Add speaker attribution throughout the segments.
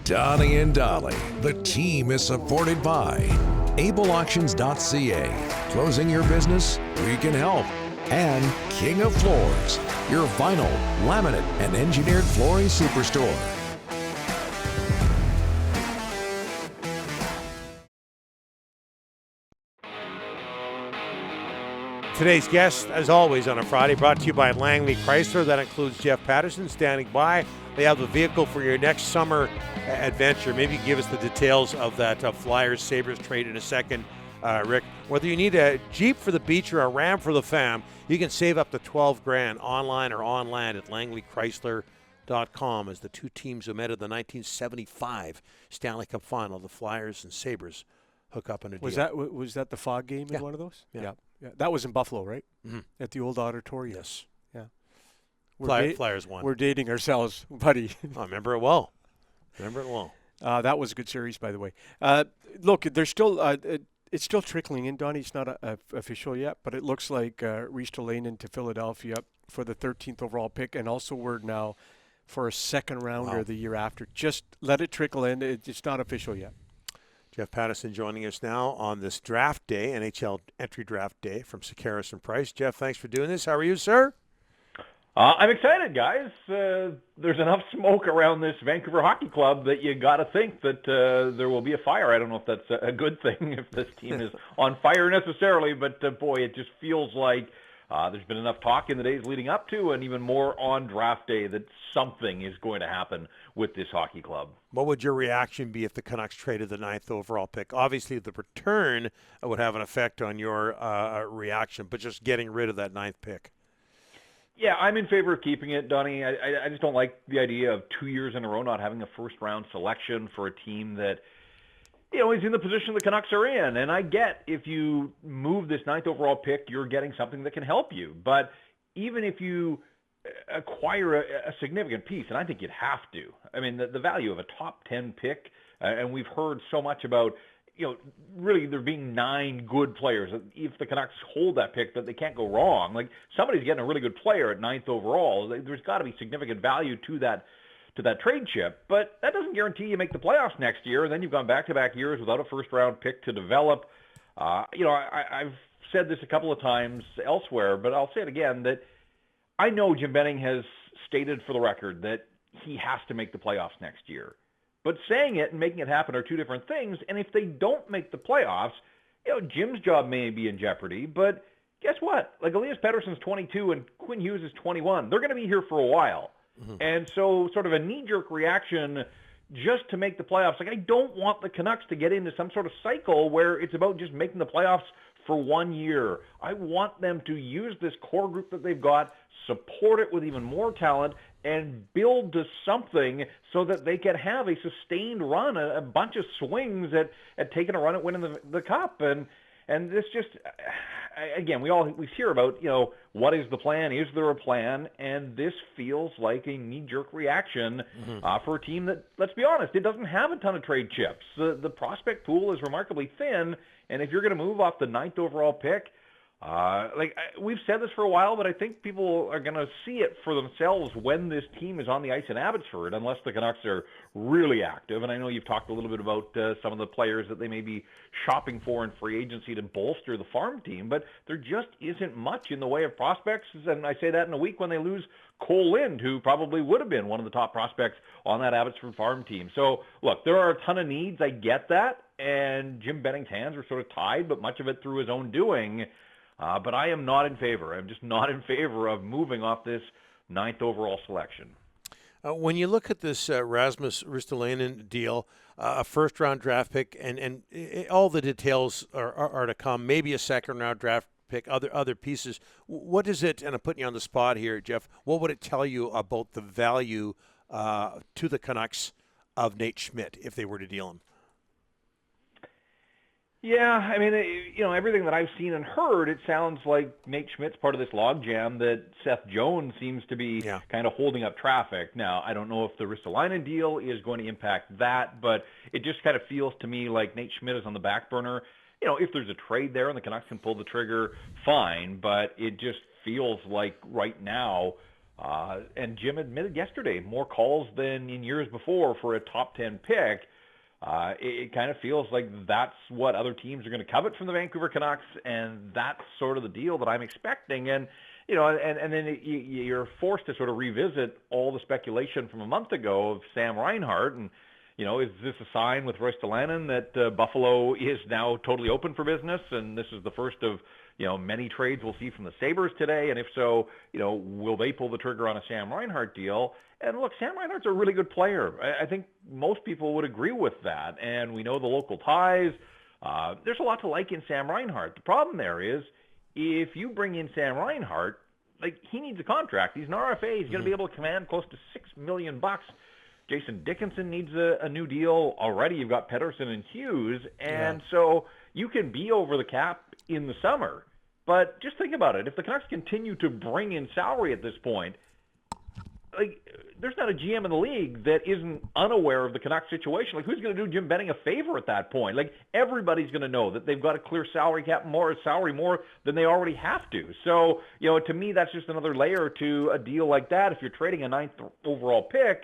Speaker 1: Donnie and Dolly. The team is supported by ableauctions.ca. Closing your business? We can help. And King of Floors, your vinyl, laminate, and engineered flooring superstore.
Speaker 2: Today's guest, as always on a Friday, brought to you by Langley Chrysler. That includes Jeff Paterson standing by. They have the vehicle for your next summer adventure. Maybe give us the details of that Flyers-Sabres trade in a second, Rick. Whether you need a Jeep for the beach or a Ram for the fam, you can save up to $12,000 online or on land at langleychrysler.com as the two teams who met at the 1975 Stanley Cup Final, the Flyers and Sabres, hook up in a deal.
Speaker 3: Was that the Fog game in one of those?
Speaker 2: Yeah.
Speaker 3: That was in Buffalo, right?
Speaker 2: Mm-hmm.
Speaker 3: At the old auditorium.
Speaker 2: Yes.
Speaker 3: Yeah.
Speaker 2: Flyers won.
Speaker 3: We're dating ourselves, buddy.
Speaker 2: I remember it well.
Speaker 3: That was a good series, by the way. Look, there's still it's still trickling in, Donnie. It's not official yet, but it looks like Ristolainen to Philadelphia for the 13th overall pick, and also word now for a second rounder the year after. Just let it trickle in. It's not official yet.
Speaker 2: Jeff Paterson joining us now on this draft day, NHL entry draft day from Sekeres and Price. Jeff, thanks for doing this. How are you, sir?
Speaker 4: I'm excited, guys. There's enough smoke around this Vancouver Hockey Club that you got to think that there will be a fire. I don't know if that's a good thing, if this team is on fire necessarily, but boy, it just feels like there's been enough talk in the days leading up to, and even more on draft day, that something is going to happen with this hockey club.
Speaker 2: What would your reaction be if the Canucks traded the 9th overall pick? Obviously, the return would have an effect on your reaction, but just getting rid of that 9th pick.
Speaker 4: Yeah, I'm in favor of keeping it, Donnie. I just don't like the idea of 2 years in a row not having a first-round selection for a team that, is in the position the Canucks are in. And I get if you move this 9th overall pick, you're getting something that can help you. But even if you acquire a significant piece, and I think you'd have to. I mean, the value of a top 10 pick, and we've heard so much about, really there being 9 good players. If the Canucks hold that pick, that they can't go wrong. Like, somebody's getting a really good player at 9th overall. There's got to be significant value to that trade chip. But that doesn't guarantee you make the playoffs next year, and then you've gone back-to-back years without a first-round pick to develop. I've said this a couple of times elsewhere, but I'll say it again, that I know Jim Benning has stated for the record that he has to make the playoffs next year. But saying it and making it happen are two different things. And if they don't make the playoffs, Jim's job may be in jeopardy. But guess what? Like, Elias Pettersson's 22 and Quinn Hughes is 21. They're going to be here for a while. Mm-hmm. And so sort of a knee-jerk reaction just to make the playoffs. Like, I don't want the Canucks to get into some sort of cycle where it's about just making the playoffs for 1 year. I want them to use this core group that they've got, support it with even more talent, and build to something so that they can have a sustained run, a bunch of swings at taking a run at winning the cup. And this just, again, we hear about, what is the plan? Is there a plan? And this feels like a knee-jerk reaction for a team that, let's be honest, it doesn't have a ton of trade chips. The prospect pool is remarkably thin, and if you're going to move off the 9th overall pick, we've said this for a while, but I think people are going to see it for themselves when this team is on the ice in Abbotsford, unless the Canucks are really active. And I know you've talked a little bit about some of the players that they may be shopping for in free agency to bolster the farm team, but there just isn't much in the way of prospects. And I say that in a week when they lose Cole Lind, who probably would have been one of the top prospects on that Abbotsford farm team. So, look, there are a ton of needs. I get that. And Jim Benning's hands are sort of tied, but much of it through his own doing. But I am not in favor. I'm just not in favor of moving off this 9th overall selection.
Speaker 2: When you look at this Rasmus Ristolainen deal, a first-round draft pick, and all the details are to come, maybe a second-round draft pick, other pieces, what is it, and I'm putting you on the spot here, Jeff, what would it tell you about the value to the Canucks of Nate Schmidt if they were to deal him?
Speaker 4: Yeah, I mean, everything that I've seen and heard, it sounds like Nate Schmidt's part of this logjam that Seth Jones seems to be kind of holding up traffic. Now, I don't know if the Ristolainen deal is going to impact that, but it just kind of feels to me like Nate Schmidt is on the back burner. If there's a trade there and the Canucks can pull the trigger, fine, but it just feels like right now And Jim admitted yesterday, more calls than in years before for a top 10 pick. It kind of feels like that's what other teams are going to covet from the Vancouver Canucks, and that's sort of the deal that I'm expecting. And, and then you're forced to sort of revisit all the speculation from a month ago of Sam Reinhart. And, is this a sign with Royce Delanen that Buffalo is now totally open for business, and this is the first of many trades we'll see from the Sabres today? And if so, will they pull the trigger on a Sam Reinhart deal? And look, Sam Reinhart's a really good player. I think most people would agree with that. And we know the local ties. There's a lot to like in Sam Reinhart. The problem there is, if you bring in Sam Reinhart, he needs a contract. He's an RFA. He's going to be able to command close to $6 million. Jason Dickinson needs a new deal. Already you've got Paterson and Hughes. And so you can be over the cap in the summer. But just think about it. If the Canucks continue to bring in salary at this point, there's not a GM in the league that isn't unaware of the Canucks situation. Who's going to do Jim Benning a favor at that point? Everybody's going to know that they've got to clear salary more than they already have to. So, to me, that's just another layer to a deal like that. If you're trading a 9th overall pick,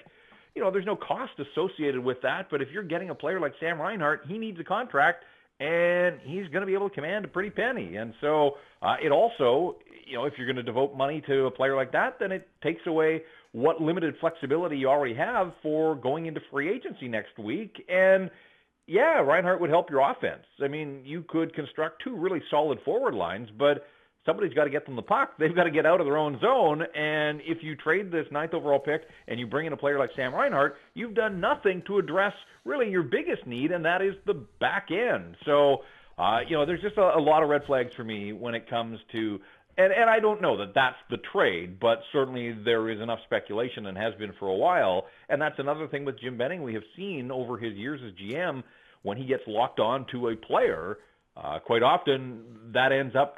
Speaker 4: there's no cost associated with that. But if you're getting a player like Sam Reinhart, he needs a contract, and he's going to be able to command a pretty penny. And so it also, if you're going to devote money to a player like that, then it takes away what limited flexibility you already have for going into free agency next week. And, Reinhart would help your offense. I mean, you could construct two really solid forward lines, but somebody's got to get them the puck. They've got to get out of their own zone. And if you trade this 9th overall pick and you bring in a player like Sam Reinhart, you've done nothing to address really your biggest need, and that is the back end. So, there's just a lot of red flags for me when it comes to And I don't know that that's the trade, but certainly there is enough speculation and has been for a while. And that's another thing with Jim Benning we have seen over his years as GM. When he gets locked on to a player, quite often that ends up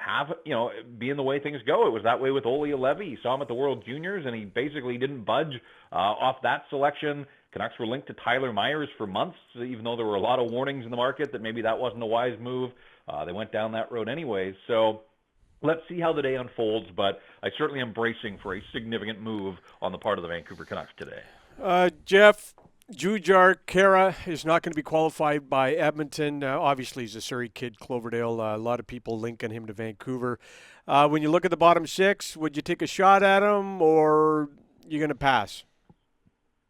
Speaker 4: being the way things go. It was that way with Olli Levy. You saw him at the World Juniors, and he basically didn't budge off that selection. Canucks were linked to Tyler Myers for months, even though there were a lot of warnings in the market that maybe that wasn't a wise move. They went down that road anyways. So let's see how the day unfolds, but I certainly am bracing for a significant move on the part of the Vancouver Canucks today.
Speaker 3: Jeff, Jujhar Khaira is not going to be qualified by Edmonton. Obviously, he's a Surrey kid, Cloverdale. A lot of people linking him to Vancouver. When you look at the bottom six, would you take a shot at him, or you going to pass?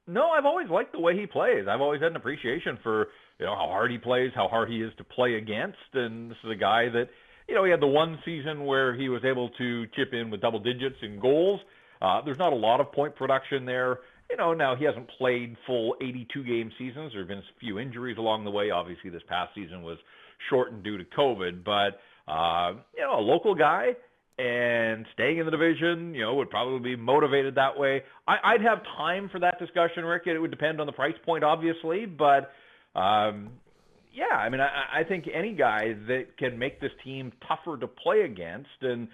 Speaker 4: No, I've always liked the way he plays. I've always had an appreciation for how hard he plays, how hard he is to play against, and this is a guy that he had the one season where he was able to chip in with double digits in goals. There's not a lot of point production there. Now he hasn't played full 82-game seasons. There have been a few injuries along the way. Obviously, this past season was shortened due to COVID. But, a local guy and staying in the division, would probably be motivated that way. I'd have time for that discussion, Rick. It would depend on the price point, obviously. But, I think any guy that can make this team tougher to play against, and,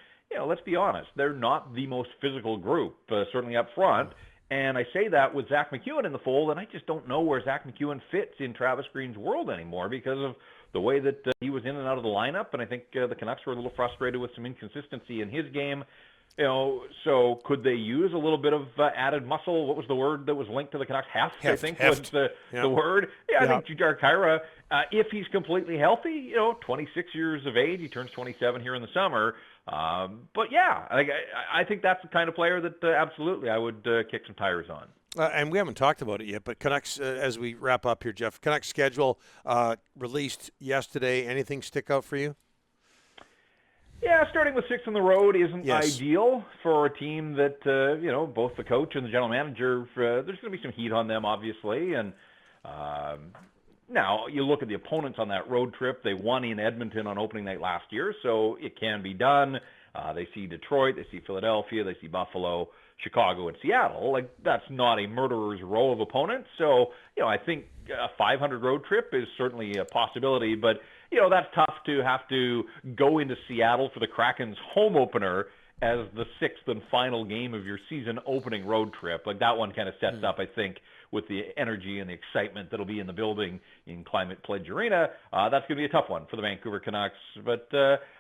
Speaker 4: let's be honest, they're not the most physical group, certainly up front. And I say that with Zach McEwen in the fold, and I just don't know where Zach McEwen fits in Travis Green's world anymore because of the way that he was in and out of the lineup. And I think the Canucks were a little frustrated with some inconsistency in his game. So could they use a little bit of added muscle? What was the word that was linked to the Canucks? Heft. I think was the word. I think Jujhar Khaira, if he's completely healthy, 26 years of age, he turns 27 here in the summer. But I think that's the kind of player that absolutely I would kick some tires on.
Speaker 2: And we haven't talked about it yet, but Canucks, as we wrap up here, Jeff, Canucks schedule released yesterday. Anything stick out for you?
Speaker 4: Yeah, starting with 6 on the road isn't ideal for a team that, both the coach and the general manager, there's going to be some heat on them, obviously. And now you look at the opponents on that road trip. They won in Edmonton on opening night last year, so it can be done. They see Detroit, they see Philadelphia, they see Buffalo, Chicago, and Seattle. That's not a murderer's row of opponents. So, I think a 500 road trip is certainly a possibility, but that's tough to have to go into Seattle for the Kraken's home opener as the sixth and final game of your season opening road trip. Like that one kind of sets up, I think, with the energy and the excitement that'll be in the building in Climate Pledge Arena. That's going to be a tough one for the Vancouver Canucks. But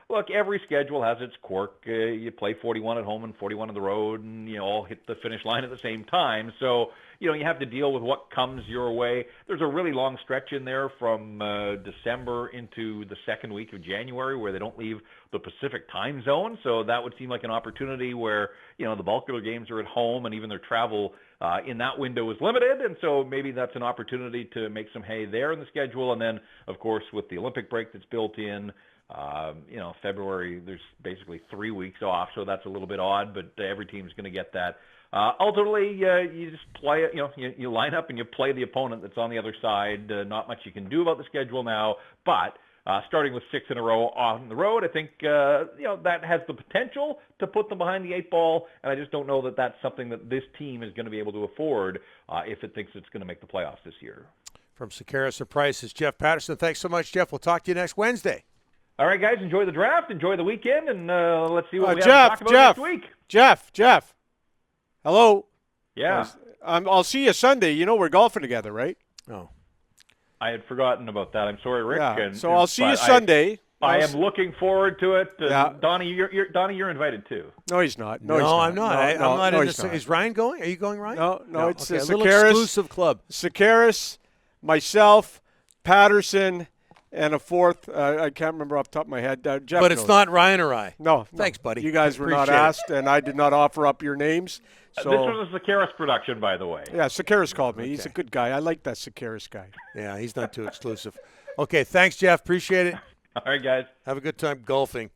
Speaker 4: look, every schedule has its quirk. You play 41 at home and 41 on the road, and you all hit the finish line at the same time. So, you have to deal with what comes your way. There's a really long stretch in there from December into the second week of January where they don't leave the Pacific time zone. So that would seem like an opportunity where, the bulk of their games are at home and even their travel in that window is limited. And so maybe that's an opportunity to make some hay there in the schedule. And then, of course, with the Olympic break that's built in, February, there's basically 3 weeks off. So that's a little bit odd, but every team's going to get that. Ultimately, you just play it, you line up and you play the opponent that's on the other side. Not much you can do about the schedule now, but starting with 6 in a row on the road, I think, that has the potential to put them behind the 8 ball, and I just don't know that that's something that this team is going to be able to afford if it thinks it's going to make the playoffs this year.
Speaker 2: From Sekeres to Price is Jeff Paterson. Thanks so much, Jeff. We'll talk to you next Wednesday.
Speaker 4: All right, guys, enjoy the draft, enjoy the weekend, and let's see what we have to talk about next week.
Speaker 3: Jeff. Hello.
Speaker 4: Yeah.
Speaker 3: I'll see you Sunday. We're golfing together, right?
Speaker 2: Oh.
Speaker 4: I had forgotten about that. I'm sorry, Rick.
Speaker 3: Yeah. So I'll see you Sunday.
Speaker 4: I am looking forward to it.
Speaker 3: Yeah.
Speaker 4: Donnie, you're invited too.
Speaker 3: No, he's not.
Speaker 2: No, I'm not. I'm not in this. Is Ryan going? Are you going, Ryan?
Speaker 3: No. It's
Speaker 2: okay.
Speaker 3: a
Speaker 2: little
Speaker 3: Sekeres,
Speaker 2: exclusive club.
Speaker 3: Sekeres, myself, Paterson, and a fourth. I can't remember off the top of my head. Jeff
Speaker 2: But it's
Speaker 3: knows.
Speaker 2: not Ryan or I.
Speaker 3: No.
Speaker 2: Thanks, buddy.
Speaker 3: You guys were not
Speaker 2: Appreciate
Speaker 3: asked, and I did not offer up your names. So,
Speaker 4: this was a Sekeres production, by the way.
Speaker 3: Yeah, Sekeres called me. He's a good guy. I like that Sekeres guy.
Speaker 2: Yeah, he's not too exclusive. Okay, thanks, Jeff. Appreciate it.
Speaker 4: All right, guys.
Speaker 2: Have a good time golfing.